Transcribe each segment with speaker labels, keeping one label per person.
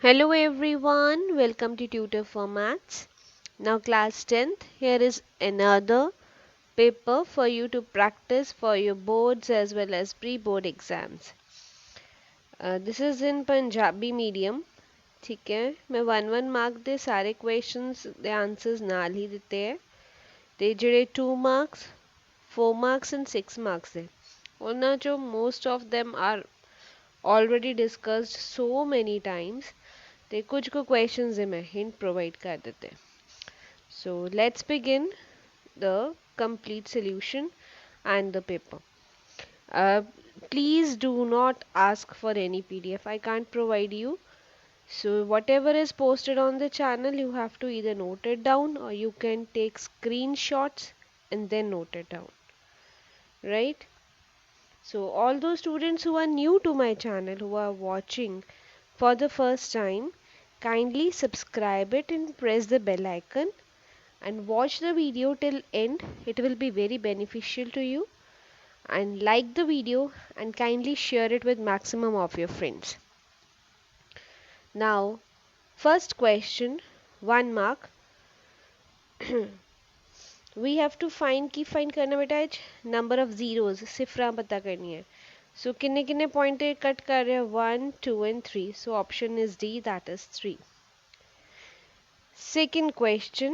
Speaker 1: Hello everyone, welcome to Tutor for Maths. Now class 10th, here is another paper for you to practice for your boards as well as pre-board exams. This is in Punjabi medium. ठीक है मैं 1 mark दे सारे questions दे answers नाल ही ਦਿੱਤੇ ਹੈ ਤੇ ਜਿਹੜੇ 2 marks 4 marks and 6 marks ਦੇ ਉਹਨਾਂ ਚੋਂ most of them are already discussed so many times ਤੇ ਕੁਝ ਕੁ questions ਦੇ ਮੈਂ hint provide ਕਰ ਦਿੱਤੇ so let's begin the complete solution and the paper. uh, please do not ask for any PDF. I can't provide you, so whatever is posted on the channel you have to either note it down or you can take screenshots and then note it down, right? So all those students who are new to my channel, who are watching for the first time, kindly subscribe it and press the bell icon and watch the video till end. It will be very beneficial to you, and like the video and kindly share it with maximum of your friends. Now first question, 1 mark. We have to find करना बेटा है number of zeros, सिफरा पता करनी है. So किन्ने किन्ने point cut कर रहे हैं 1 2 and 3. So option is D, that is 3. Second question,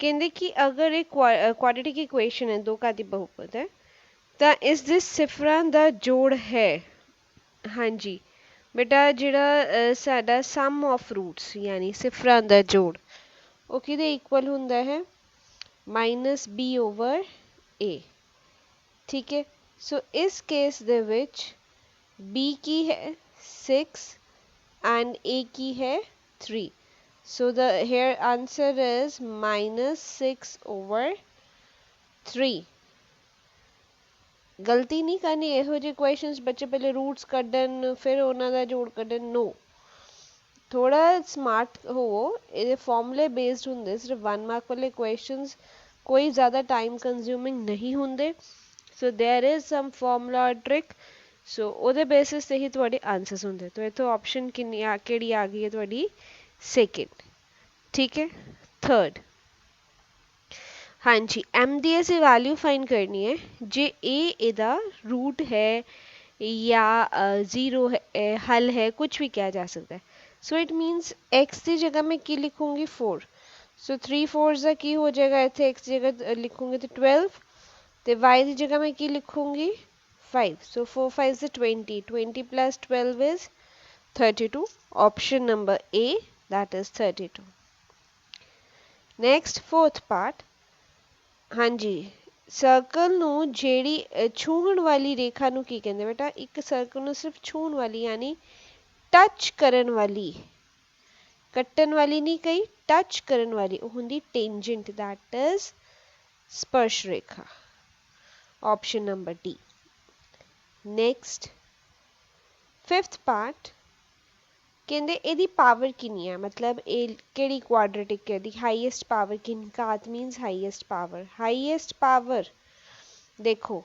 Speaker 1: कहते कि अगर एक क्वाड्रेटिक इक्वेशन है, दो घाती बहुपद है, तो इस दिस सिफरा दा जोड़ है. हाँ जी बेटा ਜਿਹੜਾ ਸਾਡਾ ਸਮ ਆਫ ਰੂਟਸ ਯਾਨੀ ਸਿਫਰਾਂ ਦਾ ਜੋੜ ਉਹ ਕਿਹਦੇ ਇਕੁਅਲ ਹੁੰਦਾ ਹੈ -b/a. ठीक है, सो इस केस ਦੇ ਵਿੱਚ b की है 6 and a की है 3. So the here answer is -6/3. गलती नहीं करनी ਇਹੋ ਜਿਹੇ क्वेश्चंस ਬੱਚੇ ਪਹਿਲੇ ਰੂਟਸ ਕੱਢਣ ਫਿਰ ਉਹਨਾਂ ਦਾ ਜੋੜ ਕੱਢਣ. नो, थोड़ा स्मार्ट होवो. ਇਹਦੇ ਫਾਰਮੂਲੇ ਬੇਸਡ ਹੁੰਦੇ, ਸਿਰਫ 1 ਮਾਰਕ ਵਾਲੇ क्वेश्चंस कोई ज़्यादा टाइम कंज्यूमिंग नहीं ਹੁੰਦੇ. So there is some formula और ट्रिक. सो ਉਹਦੇ ਬੇਸਿਸ ਤੇ ਹੀ ਤੁਹਾਡੇ ਆਨਸਰਸ ਹੁੰਦੇ. तो इथों ऑप्शन ਕਿਹੜੀ ਆ ਗਈ ਹੈ ਤੁਹਾਡੀ सेकंड. ठीक है, थर्ड. हाँ जी, एम दी ऐसी वैल्यू फाइंड करनी है जे ए ਇਹਦਾ रूट है या ज़ीरो है, हल है, कुछ भी किया जा सकता है. सो इट मीन्स एक्स की जगह मैं की लिखूंगी 4. सो 3 4 का की हो जाएगा, इतने एक्स की जगह लिखूंगी तो 12. तो y की जगह मैं की लिखूंगी 5. सो 4 5 से 20. 20 plus 12 is 32. Option number A, that is 32. Next fourth part. हाँ जी, ਸਰਕਲ ਨੂੰ ਜਿਹੜੀ ਛੂਹਣ ਵਾਲੀ ਰੇਖਾ ਨੂੰ ਕੀ ਕਹਿੰਦੇ ਬੇਟਾ? ਇੱਕ ਸਰਕਲ ਨੂੰ ਸਿਰਫ ਛੂਹਣ ਵਾਲੀ ਯਾਨੀ ਟੱਚ ਕਰਨ ਵਾਲੀ, ਕੱਟਣ ਵਾਲੀ ਨਹੀਂ ਕਹੀ, ਟੱਚ ਕਰਨ ਵਾਲੀ ਉਹ ਹੁੰਦੀ ਟੈਂਜੈਂਟ, that is स्पर्श रेखा. Option number D. Next fifth part, कहते ਇਹਦੀ पावर किन्नी है, मतलब ਇਹ ਕਿਹੜੀ क्वाड्रेटिक है, दी हाईएस्ट पावर किन का means highest power. Highest power देखो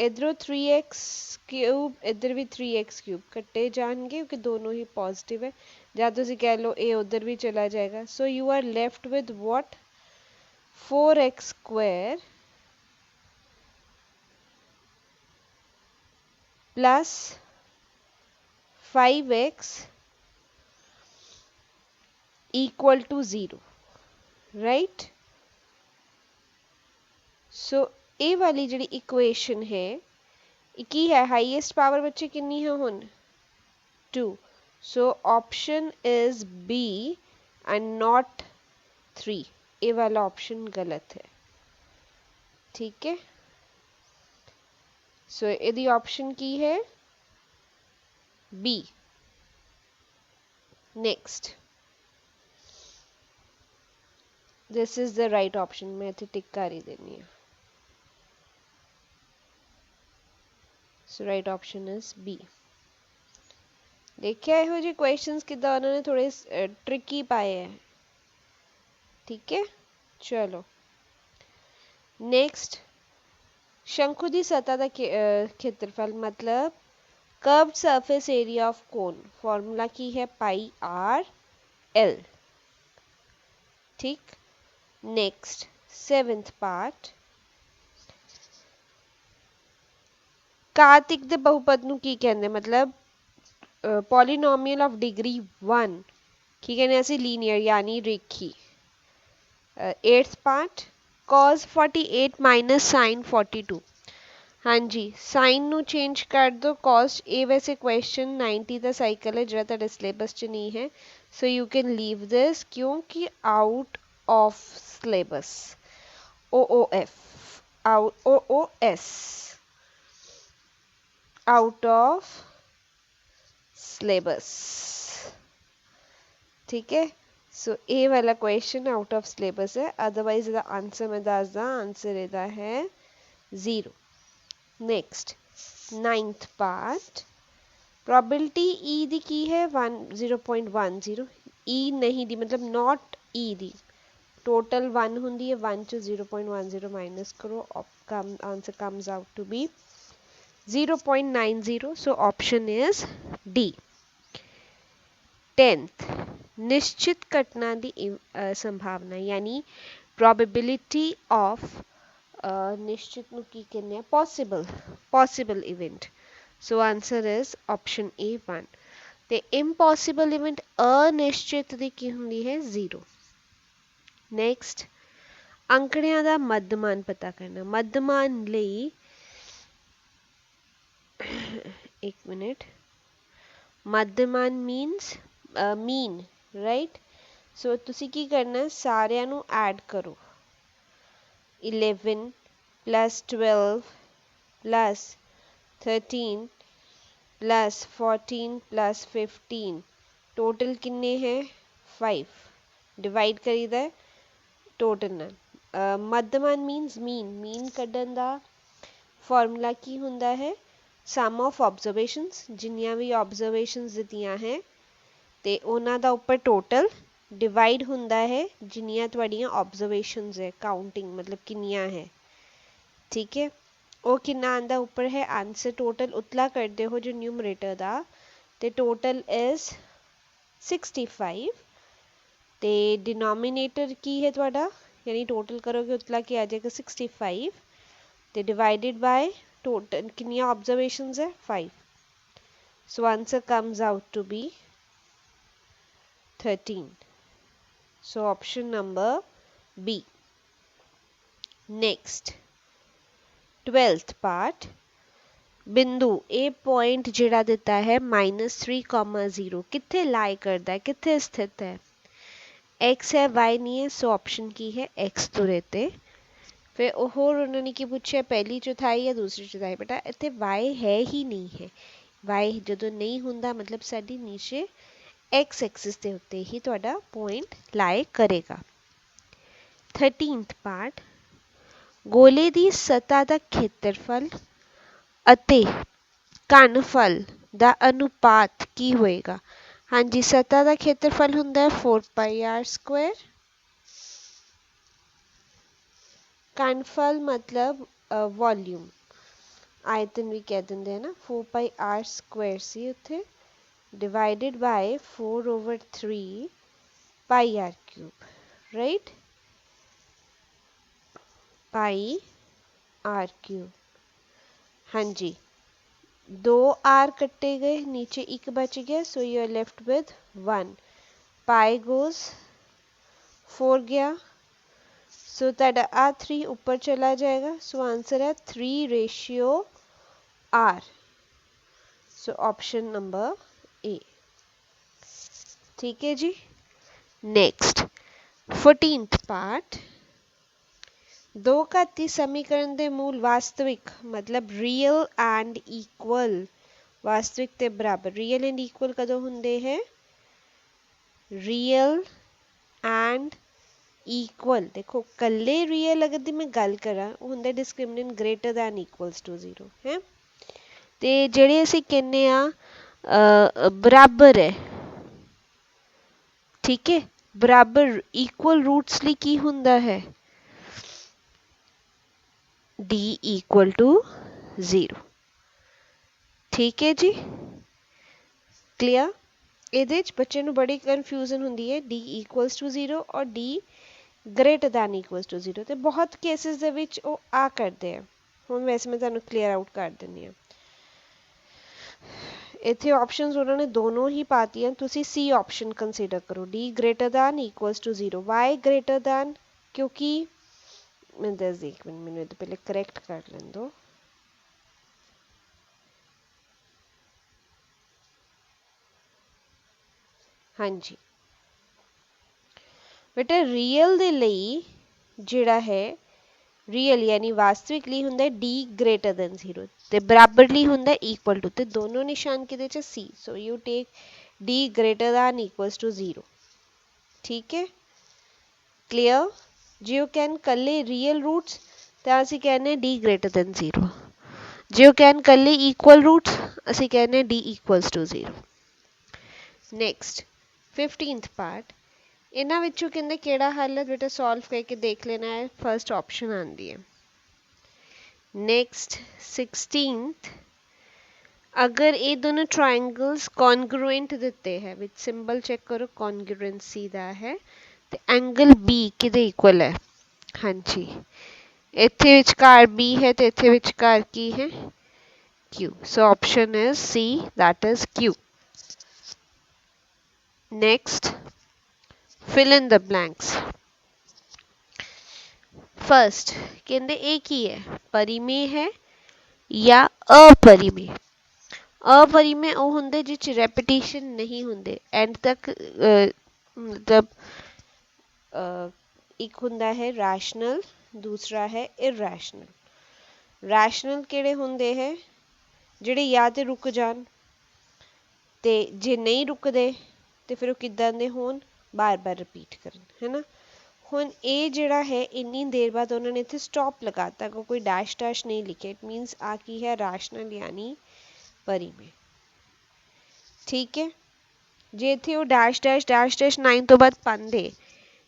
Speaker 1: इधरों 3x³ इधर भी 3x³ कट्टे जाएंगे क्योंकि दोनों ही पॉजिटिव है. या तो कह लो ए उधर भी चला जाएगा. So you are left with what 4x² plus 5x equal to 0, right? So ए वाली जी इक्वेशन है की है हाईएस्ट पावर बच्चे किन्नी है हुन 2. So option is B and not 3. A वाला ऑप्शन गलत है. ठीक है, सो यदि ऑप्शन की है B. Next, this is the right option. मैं इतने टिक कर ही देनी है. So right option is B. देखिए ਇਹੋ ਜਿਹੇ क्वेश्चंस किदा उन्होंने थोड़े ट्रिकी पाए हैं. ठीक है, चलो नेक्स्ट. शंकु की सतह का क्षेत्रफल मतलब curved surface area of cone, formula की है पाई आर एल। ठीक, नेक्स्ट 7th पार्ट, कार्तिक दे बहुपद ਨੂੰ ਕੀ ਕਹਿੰਦੇ, मतलब पॉलीनोमियल ऑफ डिग्री 1 की कहने से लीनियर यानी रेखी। 8th part, cos 48 minus sin 42। हाँ जी, साइन ਨੂੰ चेंज कर दो, cos ਇਹ वैसे क्वेश्चन 90 ਦਾ ਸਾਈਕਲ ਹੈ ਜਿਹੜਾ ਤੁਹਾਡੇ ਸਿਲੇਬਸ 'ਚ नहीं है, so you can leave this क्योंकि out of syllabus। OOS out of syllabus। ठीक है, सो ए वाला क्वेश्चन आउट ऑफ सिलेबस है, अदरवाइज ਇਹਦਾ आंसर मैं ਦੱਸਦਾ, आंसर ਇਹਦਾ है 0। Next 9th part, probability E दी की है 0.10, ई नहीं दी मतलब नॉट ई दी, टोटल 1 ਹੁੰਦੀ है, 1 ਚੋਂ 0.10 माइनस करो, answer comes out to be 0.90, so option is D। 10th, निश्चित घटना दी संभावना यानी probability of निश्चित नु की कहने हैं, possible event, so answer is option A1। ते impossible event अनिश्चित दी की हुंदी है 0। नेक्स्ट, अंकड़ियां दा मध्यमान पता करना, मध्यमान ਲਈ एक मिनट, मध्यमान मीन्स मीन, राइट। सो तुसी की करना, सारिਆਂ ਨੂੰ ऐड करो, 11 plus 12 plus 13 plus 14 plus 15, total किन्ने हैं 5, डिवाइड करीदा है टोटल नाल। मध्यमान मीन्स मीन ਕੱਢਣ ਦਾ फॉर्मूला की हुंदा है सम ऑफ ऑब्जर्वेशंस, जिन्नियां भी ऑब्जर्वेशंस दित्तियां हैं ते उन्हां दा उपर टोटल डिवाइड हुंदा है जिन्नियां तुहाडियां ऑब्जर्वेशंस है, काउंटिंग मतलब किन्नियां है। ठीक है, वो किन्ना आंदा उपर है आंसर, टोटल उतला करदे हो जो न्यूमरेटर दा, ते टोटल इज 65, ते डिनोमिनेटर की है तुहाडा, यानी टोटल करोगे उतला की आ जाएगा 65, ते डिवाइडेड बाय टोटल कितनी ऑब्जर्वेशंस है 5, so answer comes out to be 13, so option number B. Next 12th part, बिंदु ए पॉइंट जिहड़ा दिता है -3,0 कित्थे लाई करता है, कित्थे स्थित है, x है y नहीं है, सो ऑप्शन की है x तो रहते। फिर होर उन्होंने की पूछा, पहली चौथाई या दूसरी चौथाई, बेटा इतने y है ही नहीं है, y जो नहीं हुंदा मतलब साडी नीचे x एक्सिस के उत्ते ही तुहाडा पॉइंट लाई करेगा। 13th पार्ट, गोले दी सतह दा खेत्रफल अते घनफल दा अनुपात की होएगा। हाँ जी, सतह दा खेत्रफल हुंदा है 4πr², घनफल मतलब वॉल्यूम, आयतन भी कह देंगे है ना, 4πr² सी उत्थे, divided by 4/3 πr³, right, πr³। हाँ जी, 2 r कट्टे गए, नीचे एक बच गया, so you are left with 1, pi goes 4 गया, सो ताड़ा आ 3 ऊपर चला जाएगा, सो आंसर है 3/r, so option number A. ठीक है जी, नेक्स्ट 14th पार्ट, दो घाती समीकरण दे मूल वास्तविक मतलब रियल एंड इक्वल, वास्तविक ते बराबर, रियल एंड इक्वल कदों हुंदे हैं, रियल एंड इक्वल, देखो कल्ले रियल अगर दी मैं गल करा हुंदा discriminant greater than equals to 0 है, ते जेड़े असी कहने आ बराबर है, ठीक है, बराबर इक्वल रूट्स ली की हुंदा है d = 0। ठीक है जी, क्लियर। ਇਹਦੇ 'ਚ ਬੱਚੇ ਨੂੰ ਬੜੀ ਕਨਫਿਊਜ਼ਨ ਹੁੰਦੀ ਹੈ d equals to 0 ਔਰ d greater than equals to 0 ਤੇ ਬਹੁਤ ਕੇਸਿਸ ਦੇ ਵਿੱਚ ਉਹ ਆ ਕਰਦੇ ਆ। ਹੁਣ ਵੈਸੇ ਮੈਂ ਤੁਹਾਨੂੰ ਕਲੀਅਰ ਆਊਟ ਕਰ ਦਿੰਦੀ ਹਾਂ। ਇੱਥੇ ਆਪਸ਼ਨਸ ਉਹਨਾਂ ਨੇ ਦੋਨੋਂ ਹੀ ਪਾਤੀਆਂ, ਤੁਸੀਂ ਸੀ ਆਪਸ਼ਨ ਕੰਸੀਡਰ ਕਰੋ, d greater than equals to 0। Why greater than, ਕਿਉਂਕਿ मैं दस एक मिनट मैंने तो पहले करेक्ट कर लें दो। हाँ जी बेटा ਰੀਅਲ ਦੇ ਲਈ ਜਿਹੜਾ ਹੈ ਰੀਅਲ यानी वास्तविक ਲਈ ਹੁੰਦਾ d greater than 0 ਤੇ ਬਰਾਬਰ ਲਈ ਹੁੰਦਾ equal to, ਤੇ ਦੋਨੋਂ ਨਿਸ਼ਾਨ ਕਿਹਦੇ ਚ c, so you take d greater than equals to 0। ठीक है क्लियर। ਜੇ ਉਹ ਕਹਿਣ ਕੱਲੇ ਰੀਅਲ ਰੂਟਸ ਤਾਂ ਅਸੀਂ ਕਹਿੰਦੇ d greater than 0। ਜੇ ਉਹ ਕਹਿਣ ਕੱਲੇ equal roots ਅਸੀਂ ਕਹਿੰਦੇ d equals to 0। Next 15th part, ਇਹਨਾਂ ਵਿੱਚੋਂ ਕਹਿੰਦੇ ਕਿਹੜਾ ਹੱਲ ਹੈ ਬੇਟਾ ਸੋਲਵ ਕਰਕੇ ਦੇਖ ਲੈਣਾ ਹੈ, ਫਰਸਟ ਆਪਸ਼ਨ ਆਉਂਦੀ ਹੈ। नेक्स्ट 16th, अगर ये दोनों ट्रायंगल्स कॉन्ग्रुएंट दिते हैं विच सिंबल चेक करो कॉन्ग्रुएंसी दा है ते एंगल बी किदे इक्वल है। हाँ जी इत्थे विचकार बी है ते इत्थे विचकार की है Q, so option is C that is Q. Next fill in the blanks. First कहते एक ही है परिमेय है या अपरिमेय। अपरिमेय ਉਹ ਹੁੰਦੇ ਜਿਹ ਚ ਰੈਪੀਟੀਸ਼ਨ ਨਹੀਂ ਹੁੰਦੇ ਐਂਡ ਤੱਕ ਮਤਲਬ ਇੱਕ ਹੁੰਦਾ ਹੈ ਰੈਸ਼ਨਲ, ਦੂਸਰਾ ਹੈ ਇਰੈਸ਼ਨਲ। ਰੈਸ਼ਨਲ ਕਿਹੜੇ ਹੁੰਦੇ ਹੈ ਜਿਹੜੇ ਜਾਂ ਤੇ ਰੁਕ ਜਾਣ ਤੇ ਜੇ ਨਹੀਂ ਰੁਕਦੇ ਤੇ ਫਿਰ ਉਹ ਕਿੱਦਾਂ ਦੇ ਹੋਣ ਬਾਰ-ਬਾਰ ਰਿਪੀਟ ਕਰਨ, ਹੈ ਨਾ। ਹੁਣ ਇਹ ਜਿਹੜਾ ਹੈ ਇੰਨੀ ਦੇਰ ਬਾਅਦ ਉਹਨਾਂ ਨੇ ਇੱਥੇ ਸਟॉप लगाता, कोई डैश डैश नहीं लिखे, इट मीन्स आ की है रैशनल यानी परिमेय। ठीक है जे इत्थे वो डैश डैश 9 तो बाद पांदे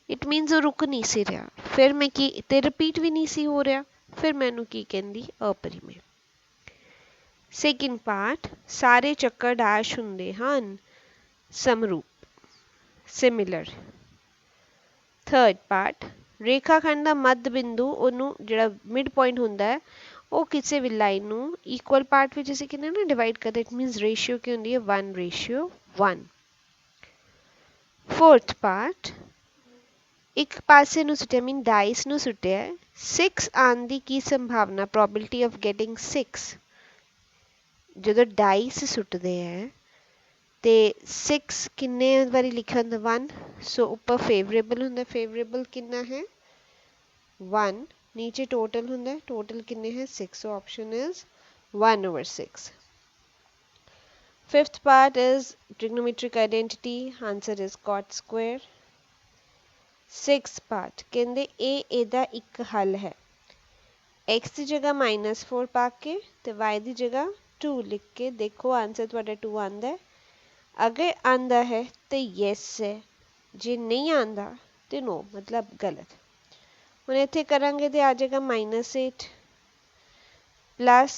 Speaker 1: इट मीन्स वो रुक नहीं सी रहा, फिर मैं की ते रिपीट भी नहीं सी हो रहा, फिर मैनू की कहंदी अपरिमेय। सेकंड पार्ट, सारे चक्कर डैश हुंदे हन समरूप सिमिलर। थर्ड पार्ट, रेखाखंड ਦਾ ਮੱਧ ਬਿੰਦੂ ਉਹਨੂੰ ਜਿਹੜਾ ਮਿਡ ਪੁਆਇੰਟ ਹੁੰਦਾ ਹੈ ਉਹ ਕਿਸੇ ਵੀ ਲਾਈਨ ਨੂੰ ਇਕੁਅਲ ਪਾਰਟ ਵਿੱਚ ਅਸੀਂ ਕਿੰਨੇ ਨਾ ਡਿਵਾਈਡ ਕਰਦੇ, ਇਟ ਮੀਨਸ ਰੇਸ਼ੀਓ ਕੀ ਹੁੰਦੀ ਹੈ 1:1। फोर्थ पार्ट, ਇੱਕ ਪਾਸੇ ਨੂੰ ਸੁੱਟਿਆ ਮੀਨ ਡਾਈਸ ਨੂੰ ਸੁੱਟਿਆ 6 ਆਉਣ ਦੀ ਕੀ ਸੰਭਾਵਨਾ, ਪ੍ਰੋਬੇਬਿਲਿਟੀ ਆਫ ਗੈਟਿੰਗ 6। ਜਦੋਂ ਡਾਈਸ ਸੁੱਟਦੇ ਹੈ ਤੇ 6 ਕਿੰਨੇ ਵਾਰੀ ਲਿਖਿਆ ਹੁੰਦਾ 1, ਸੋ ਉੱਪਰ ਫੇਵਰੇਬਲ ਹੁੰਦਾ, ਫੇਵਰੇਬਲ ਕਿੰਨਾ ਹੈ 1, नीचे टोटल ਹੁੰਦਾ टोटल किन्ने है 6, so option is 1/6। fifth part is trigonometric identity, answer is cot square। sixth part ਕਹਿੰਦੇ ਇਹ ਇਹਦਾ ਇੱਕ ਹੱਲ ਹੈ, x ਦੀ ਜਗ੍ਹਾ -4 ਪਾ ਕੇ ਤੇ y ਦੀ ਜਗ੍ਹਾ 2 ਲਿਖ ਕੇ ਦੇਖੋ ਆंसर ਤੁਹਾਡਾ 2 ਆਂਦਾ ਹੈ। अगर आंदा है तो यस है, जे नहीं आंदा तो नो मतलब गलत। ਹੁਣ ਇੱਥੇ ਕਰਾਂਗੇ ਤੇ ਆ ਜਾਏਗਾ -8 प्लस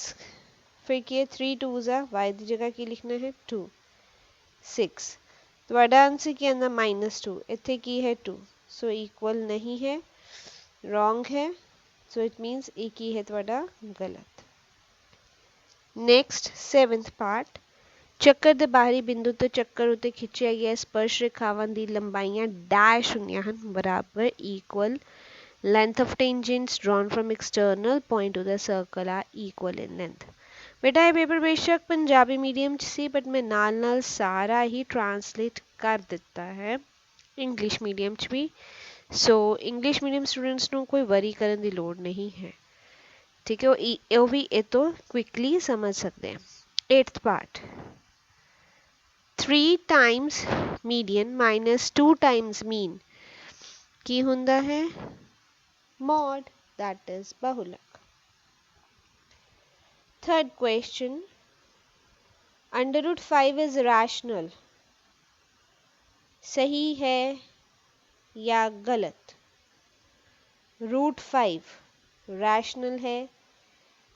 Speaker 1: फिर ਕੀ है 3 2s ਆ y ਦੀ ਜਗ੍ਹਾ ਕੀ ਲਿਖਣਾ ਹੈ 2 6। ਤੁਹਾਡਾ ਆंसर ਕੀ ਆਂਦਾ -2, ਇੱਥੇ ਕੀ ਹੈ 2, ਸੋ ਇਕੁਅਲ नहीं है, रॉन्ग है, सो इट मीन्स ਇਹ ਕੀ ਹੈ ਤੁਹਾਡਾ ਗਲਤ। नेक्स्ट 7th पार्ट, ਚੱਕਰ ਦੇ ਬਾਹਰੀ ਬਿੰਦੂ ਤੋਂ ਚੱਕਰ ਉਤੇ ਖਿੱਚਿਆ ਗਿਆ ਸਪਰਸ਼ ਰੇਖਾਵਾਂ ਦੀ ਲੰਬਾਈਆਂ ਡੈਸ਼ ਹੁੰਦੀਆਂ ਹਨ ਬਰਾਬਰ equal, length of tangents drawn from external point to the circle are equal in length। बेटा ये पेपर बेशक पंजाबी मीडियम च सी बट मैं नाल नाल सारा ही ट्रांसलेट कर दिता है इंग्लिश मीडियम च भी, सो इंग्लिश मीडियम स्टूडेंट्स ਨੂੰ ਕੋਈ ਵਰੀ ਕਰਨ ਦੀ ਲੋੜ ਨਹੀਂ ਹੈ। ठीक है ਉਹ ਵੀ ਇਹ ਤੋਂ क्विकली समझ सकते हैं। 8th part, 3 times median minus 2 times mean ਕੀ ਹੁੰਦਾ ਹੈ mod, that is bahulak। third question, √5 is rational, सही है या गलत। √5 रैशनल है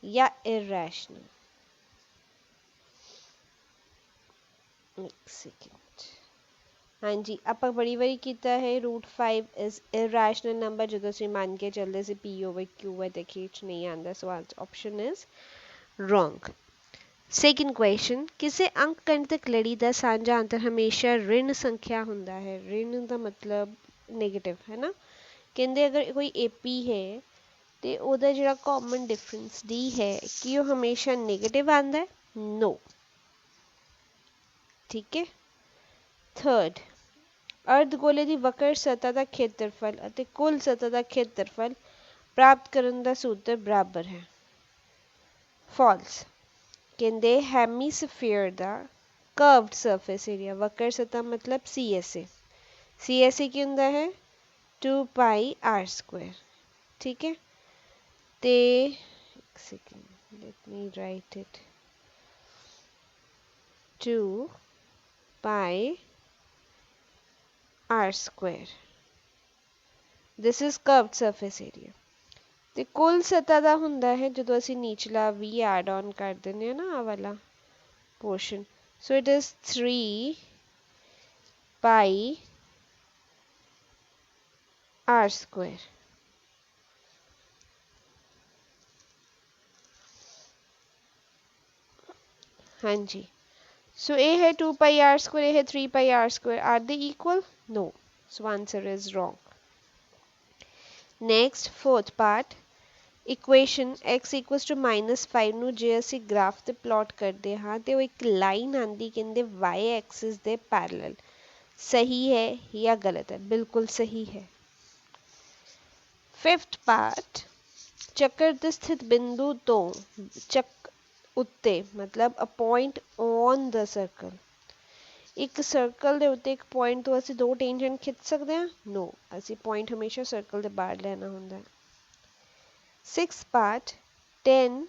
Speaker 1: या इरैशनल। एक सेकंड। हाँ जी, ਆਪਾਂ ਬੜੀ ਵਾਰੀ ਕੀਤਾ ਹੈ √5 is irrational number ਜਦੋਂ ਅਸੀਂ ਮੰਨ ਕੇ ਚੱਲਦੇ ਸੀ p/q ਤੇ ਖੇਚ ਨਹੀਂ ਆਂਦਾ, ਸੋ option is wrong। Second question, ਕਿਸੇ ਅੰਕ ਗਣਿਤਕ ਲੜੀ ਦਾ ਸਾਂਝਾ ਅੰਤਰ ਹਮੇਸ਼ਾ ऋण ਸੰਖਿਆ ਹੁੰਦਾ ਹੈ। ऋण ਦਾ ਮਤਲਬ ਨੈਗੇਟਿਵ ਹੈ ਨਾ। ਕਹਿੰਦੇ ਅਗਰ ਕੋਈ AP ਹੈ ਤੇ ਉਹਦਾ ਜਿਹੜਾ ਕਾਮਨ ਡਿਫਰੈਂਸ D ਹੈ ਕਿ ਉਹ ਹਮੇਸ਼ਾ ਨੈਗੇਟਿਵ ਆਂਦਾ ਹੈ? नो। ਠੀਕ ਹੈ। ਥਰਡ, ਅਰਧਗੋਲੇ ਦੀ ਵਕਰ ਸਤ੍ਹਾ ਦਾ ਖੇਤਰਫਲ ਅਤੇ ਕੁੱਲ ਸਤ੍ਹਾ ਦਾ ਖੇਤਰਫਲ ਪ੍ਰਾਪਤ ਕਰਨ ਦਾ ਸੂਤਰ ਬਰਾਬਰ ਹੈ। ਫਾਲਸ। ਕਹਿੰਦੇ ਹੈਮੀਸਫੀਅਰ ਦਾ ਕਰਵਡ ਸਰਫੇਸ ਏਰੀਆ, ਵਕਰ ਸਤ੍ਹਾ ਮਤਲਬ CSA, CSA ਕੀ ਹੁੰਦਾ ਹੈ 2πr²। ਠੀਕ ਹੈ। ਤੇ ਇੱਕ second, let me right it, 2πr²। This is curved surface area. ਤੇ ਕੁੱਲ ਸਤ੍ਹਾ ਦਾ ਹੁੰਦਾ ਹੈ ਜਦੋਂ ਅਸੀਂ ਨੀਚਲਾ ਵੀ ਐਡ ਔਨ ਕਰ ਦਿੰਦੇ ਹਾਂ ਨਾ, ਆਹ ਵਾਲਾ portion, so it is 3πr²। ਹਾਂਜੀ, ਸੋ ਇਹ ਹੈ 2πr², ਇਹ ਹੈ 3πr², ਆਰ ਦੇ equal? No, so answer is wrong. Next fourth part, equation x = -5 ਨੂੰ ਜੇ ਅਸੀਂ ਗ੍ਰਾਫ ਤੇ ਪਲਾਟ ਕਰਦੇ ਹਾਂ ਤੇ ਉਹ ਇੱਕ ਲਾਈਨ ਆਂਦੀ ਕਹਿੰਦੇ y ਐਕਸਿਸ ਦੇ ਪੈਰਲਲ, ਸਹੀ ਹੈ ਜਾਂ ਗਲਤ ਹੈ? ਬਿਲਕੁਲ ਸਹੀ ਹੈ। ਫਿਫਥ ਪਾਰਟ, ਚੱਕਰ ਦੇ ਸਥਿਤ ਬਿੰਦੂ ਤੋਂ ਚੱਕ ਉੱਤੇ ਮਤਲਬ ਅ ਪੁਆਇੰਟ ਔਨ ਦ ਸਰਕਲ, ਇੱਕ ਸਰਕਲ ਦੇ ਉੱਤੇ ਇੱਕ ਪੁਆਇੰਟ ਤੋਂ ਅਸੀਂ ਦੋ ਟੈਂਜੈਂਟ ਖਿੱਚ ਸਕਦੇ ਹਾਂ? नो, ਅਸੀਂ ਪੁਆਇੰਟ ਹਮੇਸ਼ਾ ਸਰਕਲ ਦੇ ਬਾਹਰ ਲੈਣਾ ਹੁੰਦਾ। ਸਿਕਸ ਪਾਰਟ, 10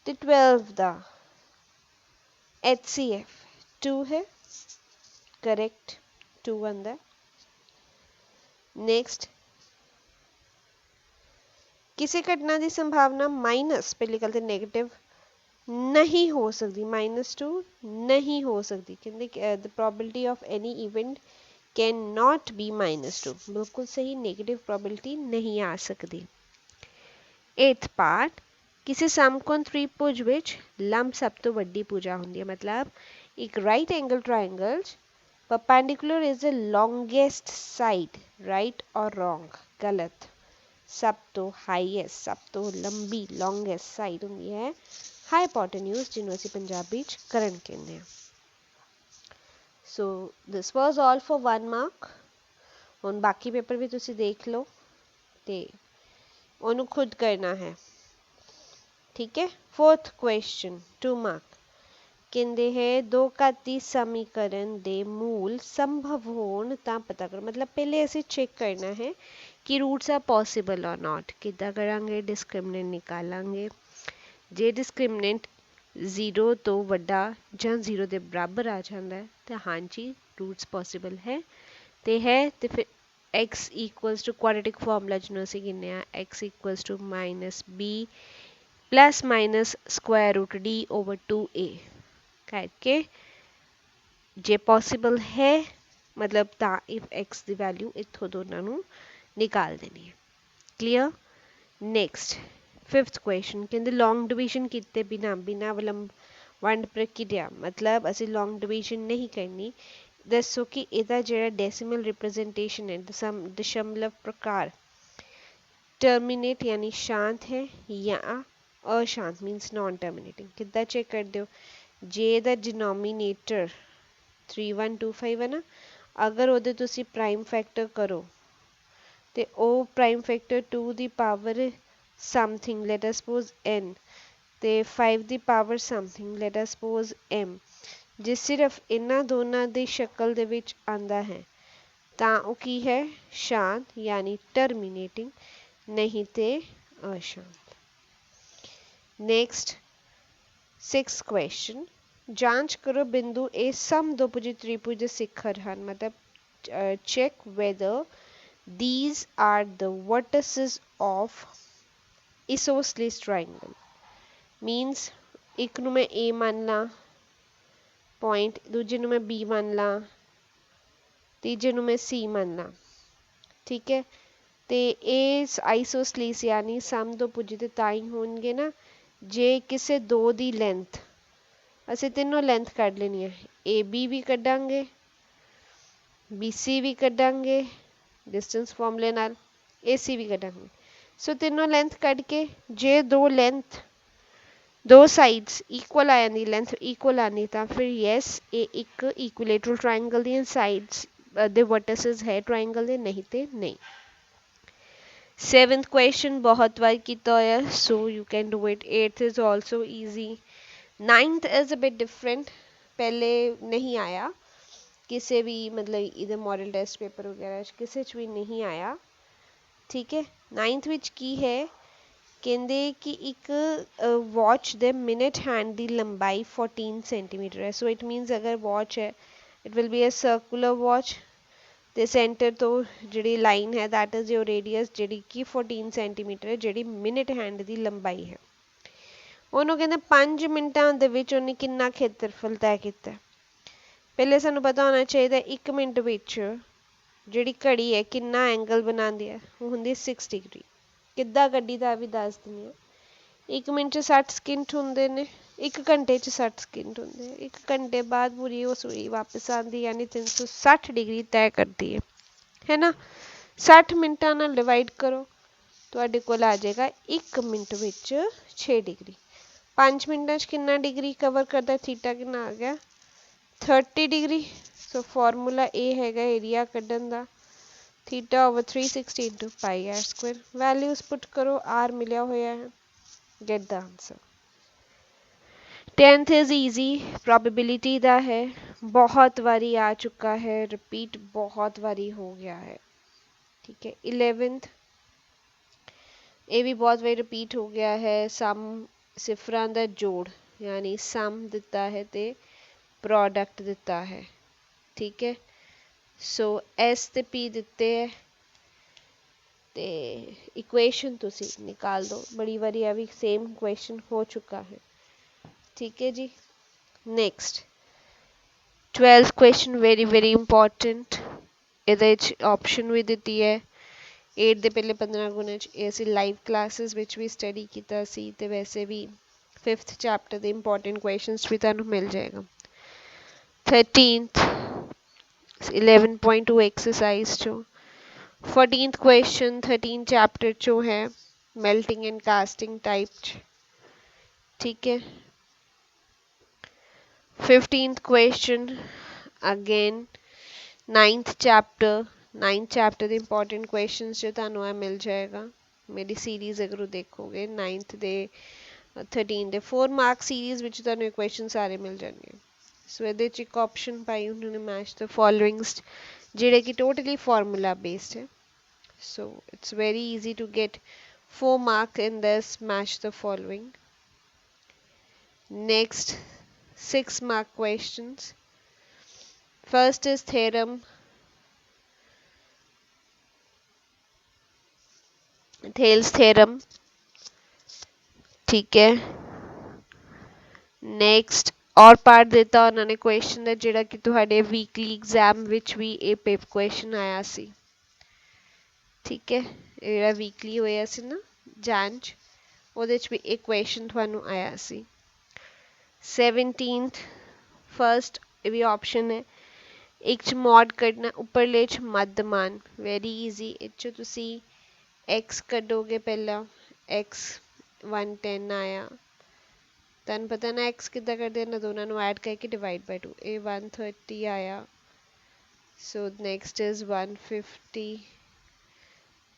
Speaker 1: ਤੇ 12 ਦਾ HCF 2 है, करेक्ट, 2 आंदा। नेक्स्ट, किसी घटना की संभावना माइनस, पहली गल तो नेगेटिव नहीं हो सकती, -2 नहीं हो सकती, कहते the probability of any event can not be -2, बिल्कुल सही, नेगेटिव प्रोबेबिलिटी नहीं आ सकती। एथ पार्ट, किसी समकोण त्रिभुज विच लंब सब तो वड्डी भुजा हुंदी है, मतलब एक right angle triangle perpendicular is the longest side, right और रॉन्ग? गलत, सब तो हाईएस्ट, सब तो लंबी लॉन्गेस्ट साइड हुंदी है हाइपोटेन्यूज, जिन्हों असीं पंजाबी च करण कहंदे हैं। So this was all for 1 mark. हुण बाकी पेपर भी तुसीं देख लो ते ਉਹਨੂੰ खुद करना है। ठीक है। फोर्थ क्वेश्चन 2 मार्क, ਕਹਿੰਦੇ ਹੈ ਦੋ ਘਾਤੀ ਸਮੀਕਰਨ ਦੇ ਮੂਲ ਸੰਭਵ ਹੋਣ ਤਾਂ ਪਤਾ ਕਰੋ, मतलब पहले ਅਸੀਂ चेक करना है कि रूट्स आर पॉसिबल और नॉट। किद्दां करांगे? डिस्क्रिमिनेंट निकालांगे, जे डिस्क्रिमिनेंट 0 ਤੋਂ ਵੱਡਾ ਜਾਂ 0 ਦੇ ਬਰਾਬਰ ਆ ਜਾਂਦਾ ਹੈ ਤਾਂ ਹਾਂਜੀ रूट्स पॉसिबल है ਤੇ ਹੈ, ਤੇ ਫਿਰ x = ਕੁਆਡਰੇਟਿਕ ਫਾਰਮੂਲਾ ਜਿਹਨੂੰ ਅਸੀਂ ਕਹਿੰਦੇ ਆ x = -b ± √d/2a ਕਰਕੇ ਜੇ ਪੋਸੀਬਲ ਹੈ ਮਤਲਬ ਤਾਂ ਇਫ x ਦੀ ਵੈਲਿਊ ਇੱਥੋਂ ਦੋਨਾਂ ਨੂੰ ਨਿਕਾਲ ਦੇਣੀ ਹੈ। ਕਲੀਅਰ। ਨੈਕਸਟ ਫਿਫਥ ਕੁਐਸਚਨ, ਕਹਿੰਦੇ ਲੌਂਗ ਡਿਵੀਜ਼ਨ ਕੀਤੇ ਬਿਨਾ ਵਿਲੰਬ ਵੰਡ ਪ੍ਰਕਿਰਿਆ, मतलब ਅਸੀਂ ਲੌਂਗ ਡਿਵੀਜ਼ਨ ਨਹੀਂ ਕਰਨੀ। ਦੱਸੋ ਕਿ ਇਹਦਾ ਜਿਹੜਾ ਡੈਸੀਮਲ ਰਿਪਰੈਜ਼ੈਂਟੇਸ਼ਨ ਹੈ ਦਸ਼ਮਲਵ ਪ੍ਰਕਾਰ ਟਰਮੀਨੇਟ यानी शांत है या अशांत मीन्स नॉन टर्मिनेटिंग। किद्दां चेक करदे हो? जे दा डिनोमीनेटर 3125 है ना, अगर ਉਹਦੇ ਤੁਸੀਂ ਪ੍ਰਾਈਮ ਫੈਕਟਰ ਕਰੋ ਤੇ ਉਹ ਪ੍ਰਾਈਮ ਫੈਕਟਰ 2 ਦੀ power something, let us suppose n, ਤੇ 5 ਦੀ power something, let us suppose m, ਜੇ ਸਿਰਫ ਇਹਨਾਂ ਦੋਨਾਂ ਦੀ ਸ਼ਕਲ ਦੇ ਵਿੱਚ ਆਂਦਾ ਹੈ ਤਾਂ ਉਹ ਕੀ ਹੈ? ਸ਼ਾਂਤ यानी टर्मिनेटिंग, नहीं ते अशांत। नेक्स्ट 6th क्वेश्चन, जांच करो बिंदु ए समदुभुज त्रिभुज ਦੇ ਸਿਖਰ ਹਨ, मतलब check whether these are the vertices of isosceles triangle, means ਇੱਕ ਨੂੰ ਮੈਂ A ਮੰਨ ਲਾਂ, पॉइंट दूजे ਨੂੰ मैं B ਮੰਨ ਲਾਂ ਤੀਜੇ ਨੂੰ मैं C ਮੰਨ ਲਾਂ ठीक है ਤੇ ਇਹ ਆਈਸੋਸਲੀਸ ਯਾਨੀ ਸਮ ਤੋਂ ਪੁੱਜਦੇ ਤਾਂ ਹੀ ਹੋਣਗੇ ਨਾ ਜੇ ਕਿਸੇ ਦੋ ਦੀ ਲੈਂਥ ਅਸੀਂ ਤਿੰਨੋਂ ਲੈਂਥ ਕੱਢ ਲੈਣੀ ਹੈ AB ਵੀ ਕੱਢਾਂਗੇ BC ਵੀ ਕੱਢਾਂਗੇ डिस्टेंस फॉर्मूले नाल AC भी कटांगे सो तीनों लेंथ कट के जे दो लेंथ दो साइड्स इक्वल आ जाती लेंथ इक्वल आनी तो फिर यस ये एक इक्विलेटरल ट्रायंगल दी साइड्स दे वर्टिसेस है ट्रायंगल दे नहीं ते नहीं 7th क्वेश्चन बहुत बार कीता होया so you can do it 8th is also easy 9th is a bit different पहले नहीं आया किसी भी मतलब इधर मॉडल टेस्ट पेपर वगैरह किसी च भी नहीं आया ठीक है 9th विच की है कहते कि एक वॉच दे मिनट हैंड की लंबाई 14 सेंटीमीटर है सो इट मीनस अगर वॉच है it will be a circular watch ते सेंटर तो जी लाइन है दैट इज योर रेडियस जी कि 14 सेंटीमीटर है जी मिनट हैंड की लंबाई है उन्होंने कहते 5 मिनटा उन्हें कितना खेत्रफल तय किया पहले सानू पता होना चाहिए 1 मिनट विच जिहड़ी घड़ी है कितना एंगल बनाती है वो होंदी 6 डिग्री किद्दां कड्डी दा भी दस दिंदी है 1 मिनट 60 सकिंट होंदे ने 1 घंटे 60 सकिंट होंदे 1 घंटे बाद पूरी वो सूई वापस आती यानी 360 डिग्री तय करती है ना 60 मिनटा नाल डिवाइड करो तुहाडे कोल आ जाएगा 1 मिनट विच 6 डिग्री 5 मिनटां च कितना डिग्री कवर करता थीटा कितना आ गया 30 डिग्री सो फॉर्मूला ए हैगा एरिया कड्ढन दा theta over 360 into pi r square values put करो आर मिलिया होया है get the answer 10th is easy probability दा है बहुत बारी आ चुका है रिपीट बहुत बारी हो गया है ठीक है 11th ये भी बहुत बारी रिपीट हो गया है सम सिफरां दा जोड़ यानी सम दिता है ते प्रोडक्ट दिता है ठीक है सो एस ते पी दिते है ते इक्वेशन तुसी निकाल दो बड़ी बारी अभी सेम क्वेश्चन हो चुका है ठीक है जी next 12th question very very important ये ऑप्शन भी दी है 8 दे पहले 15 गुणे ऐसे लाइव क्लासेस विच भी स्टडी किया सी ते वैसे भी 5th चैप्टर के इंपॉर्टेंट क्वेश्चंस भी तुहानू मिल जाएगा 13th 11.2 एक्सरसाइज चो 14th क्वेश्चन 13 चैप्टर चो है मेल्टिंग एंड कास्टिंग टाइप ठीक है 15th question again 9th chapter दे इंपॉर्टेंट क्वेश्चंस जो तुहानू मिल जाएगा मेरी सीरीज अगर देखोगे 9th they 13 they 4 mark series which तुहानू क्वेश्चन सारे मिल जाएंगे सो ये एक ऑप्शन पाई उन्होंने मैच द फॉलोइंग्स जिहड़े कि टोटली फार्मूला बेस्ड है so it's very easy to get 4 mark in this match the following next 6 mark questions first is theorem Thales theorem ठीक है नेक्स्ट और पार्ट देता उन्होंने क्वेश्चन है जिहड़ा कि तुहाडे वीकली एग्जाम विच भी ये पेपर क्वेश्चन आया सी ठीक है जिहड़ा वीकली होया सी ना जांच ਉਹਦੇ ਚ भी एक क्वेश्चन तुहानू आया सी 17th फर्स्ट ये भी ऑप्शन है एक च मॉड कढना उपरले च मध्यमान वेरी इजी इच तुसी x कढोगे पहला x 110 आया तन पता ना x कितना कर देना दोनों नु ऐड करके डिवाइड बाय 2 ए 130 आया so next is 150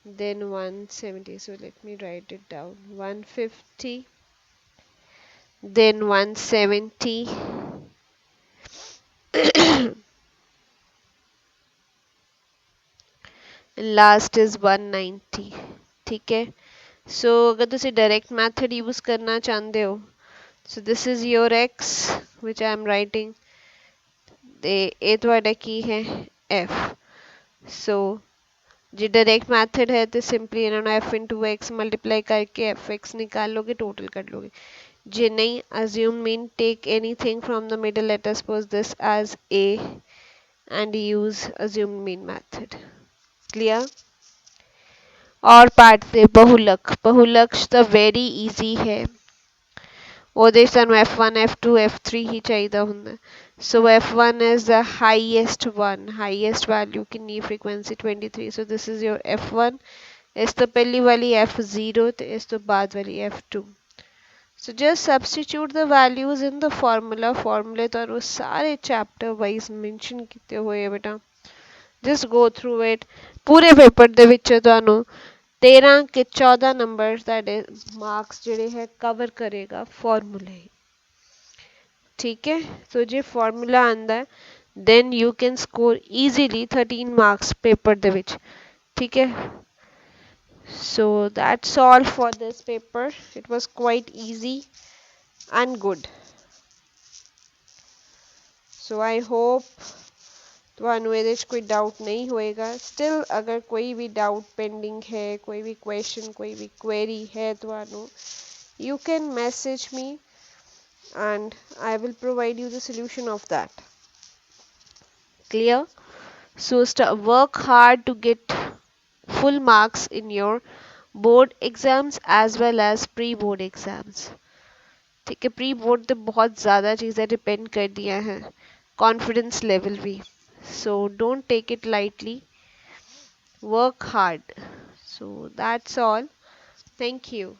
Speaker 1: then 170 so let me write it down 150 then 170 last is 190 ठीक है सो अगर तुसी डायरेक्ट मैथड यूज करना चाहते हो so this is your x which I am writing ते ये ਤੁਹਾਡਾ ਕੀ है f so जी डायरेक्ट मैथड है तो सिंपली इन्होंने f इंटू एक्स मल्टीप्लाई करके एफ एक्स निकाल लोगे टोटल कर लोगे जे नहीं, assume mean take anything from the middle. Let us suppose this as A and use assumed mean method. Clear? और पार्ट से बहुलक, बहुलक तो वेरी इजी है। ਉਹਦੇ ਸਾਨੂੰ F1 F2 F3 ਹੀ ਚਾਹੀਦਾ ਹੁੰਦਾ। So F1 is the highest one, highest value ਕਿੰਨੀ frequency 23, so this is your F1। ਇਸ ਤੋਂ ਪਹਿਲੀ ਵਾਲੀ F0 ਤੇ ਇਸ ਤੋਂ ਬਾਅਦ ਵਾਲੀ F2। So just substitute the values in the formula। formula ਤੁਹਾਨੂੰ ਸਾਰੇ chapter wise mention ਕੀਤੇ ਹੋਏ ਆ ਬੇਟਾ। just go through it। ਪੂਰੇ ਪੇਪਰ ਦੇ ਵਿੱਚ ਤੁਹਾਨੂੰ 13 ਕੇ 14 ਨੰਬਰ ਤੁਹਾਡੇ ਮਾਰਕਸ ਜਿਹੜੇ ਹੈ ਕਵਰ ਕਰੇਗਾ ਫਾਰਮੂਲੇ। ਠੀਕ ਹੈ, ਸੋ ਜੇ ਫਾਰਮੂਲਾ ਆਂਦਾ then you can score easily 13 marks paper ਦੇ ਵਿੱਚ। ਠੀਕ ਹੈ, so that's all for this paper। it was quite easy and good। so I hope ਤੁਹਾਨੂੰ ਇਹਦੇ 'ਚ ਕੋਈ ਡਾਊਟ ਨਹੀਂ ਹੋਏਗਾ। ਸਟਿਲ ਅਗਰ ਕੋਈ ਵੀ ਡਾਊਟ ਪੈਂਡਿੰਗ ਹੈ, ਕੋਈ ਵੀ ਕੁਐਸਚਨ, ਕੋਈ ਵੀ ਕੁਐਰੀ ਹੈ ਤੁਹਾਨੂੰ, you can message me and I will provide you the solution of that। clear? so work hard to get full marks in your board exams as well as pre board exams। ठीक है, pre board तो बहुत ज़्यादा चीज़ें depend करदियां हैं, confidence level भी। so don't take it lightly, work hard। so that's all, thank you।